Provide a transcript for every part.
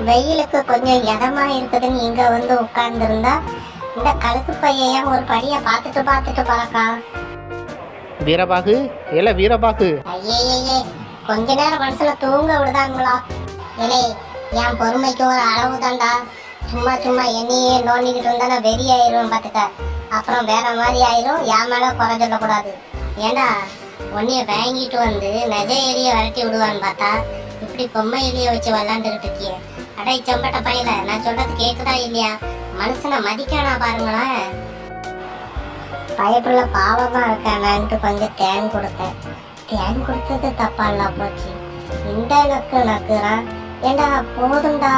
வெயிலுக்கு கொஞ்சம் இதமா இருக்குதுன்னு இங்க வந்து உட்கார்ந்துருந்தா இந்த கழுத்து பையன் ஒரு படியை பார்த்துட்டு பார்த்துட்டு பறக்கான். வீரபாகு இல்ல வீரபாகு, ஐயே கொஞ்ச நேரம் மனசுல தூங்க விடுதாங்களா? இலே, என் பொறுமைக்கு ஒரு அளவு தாண்டா. சும்மா சும்மா என்னையே நோண்டிக்கிட்டு இருந்தா வெறி ஆயிரும் பார்த்துக்க. அப்புறம் வேற மாதிரி ஆயிரும். என் மேல குறை சொல்லக்கூடாது. ஏண்டா உன்னைய வாங்கிட்டு வந்து நெஜ எலிய விரட்டி விடுவான்னு பார்த்தா இப்படி பொம்மை எலிய வச்சு விளாண்டுக்கிட்டு இருக்கிய. அடை செம்பட்ட பையல, நான் சொல்றது கேக்குதா இல்லையா? மனுஷனை மதிக்கானா பாருங்களேன். பயப்புள்ள பாவமா இருக்கானான்ட்டு கொஞ்சம் தேன் கொடுத்தேன். தேன் கொடுத்தது தப்பால போச்சு. இந்த நக்குறான். ஏண்டா போதும்டா,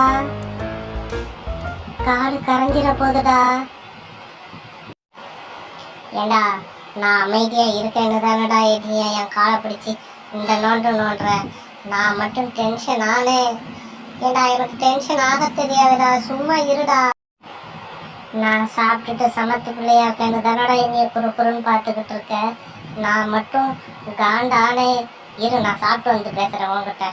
காடு கரைஞ்சிட போதுடா. ஏண்டா நான் அமைதியா இருக்கேன்னு தானடா என் காலை பிடிச்சி இந்த நோண்டுற. நான் மட்டும் டென்ஷன் ஆனே. ஏண்டா எனக்கு டென்ஷன் ஆக தெரியாதுடா, சும்மா இருடா. நான் சாப்பிட்டுட்டு சமத்து பிள்ளையா இருக்கேன்னு தானடா என்னைய குறுன்னு பார்த்துக்கிட்டு இருக்கேன். நான் மட்டும் காண்டானே. இரு, நான் சாப்பிட்டு வந்து பேசுறேன் உங்ககிட்ட.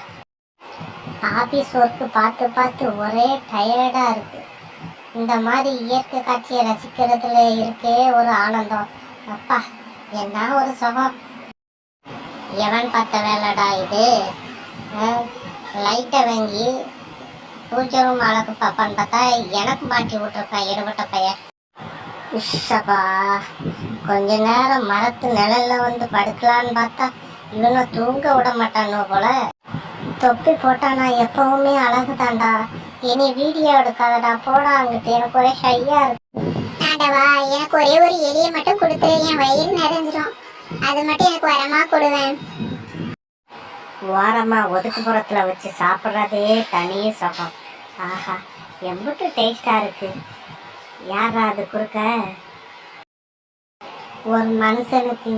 ஆபீஸ் ஒர்க்கு பார்த்து பார்த்து ஒரே டயர்டா இருக்கு. இந்த மாதிரி இயற்கை காட்சியை ரசிக்கிறதுல இருக்கே ஒரு ஆனந்தம். அப்பா, என்ன ஒரு சுகம். எவன் பார்த்த வேலைடா இது? லைட்டை வாங்கி பூஜை ரூம் அழகு பாப்பான்னு பார்த்தா எனக்கு மாட்டி விட்டுருக்கான் எடுபட்ட பையன். இஷப்பா, கொஞ்ச நேரம் மரத்து நிழல்ல வந்து படுக்கலான்னு பார்த்தா இவனை தூங்க விட மாட்டானோ போல. தொப்பி போட்டா நான் எப்பவுமே அழகு தாண்டா. இனி வீடியோ எடுக்காதடா, போடா அங்கிட்டு. எனக்கு ஒரே ஷையா இருக்கு. ஆண்டவா, எனக்கு ஒரே ஒரு எலியை மட்டும் கொடுத்து என் வயிறு நிறைஞ்சிடும். அது மட்டும் எனக்கு வரமா கொடுவேன். ஓரமா ஒதுக்குப்புறத்துல வச்சு சாப்பிட்றதே தனி சுகம். ஆஹா, எம்பிட்டு டேஸ்டா இருக்கு. யாரா அது குறுக்க? ஒரு மனுஷனுக்கு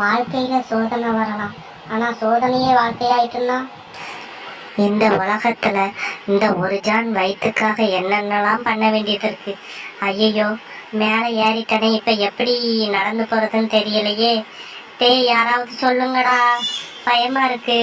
வாழ்க்கையில சோதனை வரலாம், ஆனா சோதனையே வாழ்க்கையாயிட்டுன்னா இந்த உலகத்துல இந்த ஒரு ஜான் வயிற்றுக்காக என்னென்னலாம் பண்ண வேண்டியது இருக்கு. ஐயோ, மேலே ஏறிட்டனே, இப்ப எப்படி நடந்து போறதுன்னு தெரியலையே. யாராவது சொல்லுங்கடா, பயமா இருக்கு.